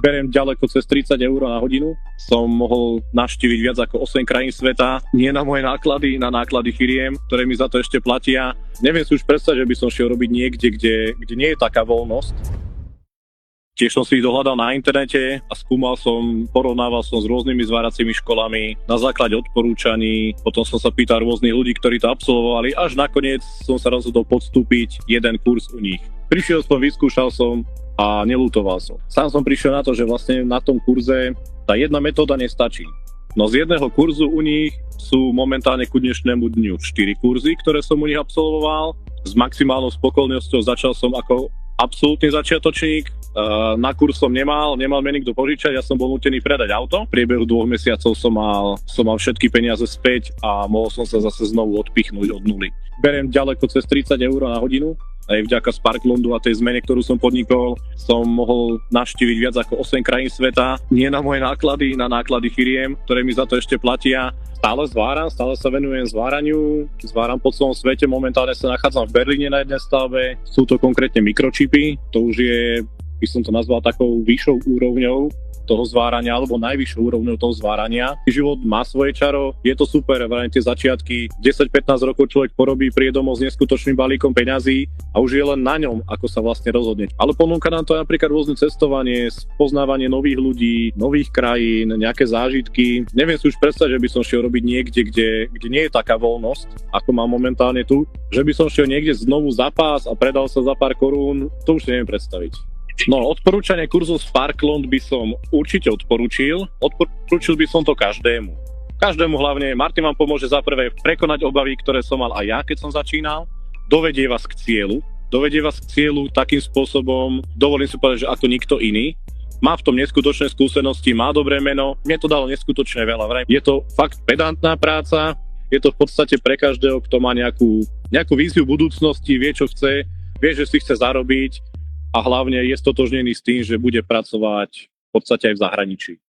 Beriem ďaleko cez 30 eur na hodinu. Som mohol navštíviť viac ako 8 krajín sveta. Nie na moje náklady, na náklady firiem, ktoré mi za to ešte platia. Neviem si už predstaviť, že by som šiel robiť niekde, kde nie je taká voľnosť. Tiež som si ich dohľadal na internete a skúmal som, porovnával som s rôznymi zváracími školami na základe odporúčaní. Potom som sa pýtal rôznych ľudí, ktorí to absolvovali, až nakoniec som sa rozhodol podstúpiť jeden kurz u nich. Prišiel som, vyskúšal som a neľutoval som. Sám som prišiel na to, že vlastne na tom kurze tá jedna metóda nestačí. No z jedného kurzu u nich sú momentálne ku dnešnému dňu 4 kurzy, ktoré som u nich absolvoval. S maximálnou spokojnosťou začal som ako absolútny začiatočník. Na kurz som nemal mi nikto požičať, ja som bol nútený predať auto. V priebehu 2 mesiacov som mal všetky peniaze späť a mohol som sa zase znovu odpichnúť od nuly. Beriem ďaleko cez 30 eur na hodinu. Aj vďaka Sparklandu a tej zmene, ktorú som podnikol, som mohol navštíviť viac ako 8 krajín sveta. Nie na moje náklady, na náklady firiem, ktoré mi za to ešte platia. Stále zváram, stále sa venujem zváraniu. Zváram po celom svete, momentálne sa nachádzam v Berlíne na jednej stavbe. Sú to konkrétne mikročipy, to už je, by som to nazval takou vyššou úrovňou toho zvárania, alebo najvyššou úrovňou toho zvárania. Život má svoje čaro, je to super, vrajme tie začiatky. 10-15 rokov človek porobí, príde domov s neskutočným balíkom peňazí a už je len na ňom, ako sa vlastne rozhodne. Ale ponúka nám to napríklad rôzne cestovanie, poznávanie nových ľudí, nových krajín, nejaké zážitky. Neviem si už predstaviť, že by som šiel robiť niekde, kde nie je taká voľnosť, ako mám momentálne tu. Že by som šiel niekde znovu za pás a predal sa za pár korún, to už si neviem predstaviť. No, odporúčanie kurzu Sparkland by som určite odporučil. Odporučil by som to každému. Každému hlavne. Martin vám pomôže za prvé prekonať obavy, ktoré som mal aj ja, keď som začínal. Dovedie vás k cieľu. Dovedie vás k cieľu takým spôsobom, dovolím si povedať, že ako nikto iný. Má v tom neskutočné skúsenosti, má dobré meno. Mne to dalo neskutočne veľa. Je to fakt pedantná práca. Je to v podstate pre každého, kto má nejakú víziu budúcnosti, vie, čo chce, vie, že si chce zarobiť. A hlavne je stotožnený s tým, že bude pracovať v podstate aj v zahraničí.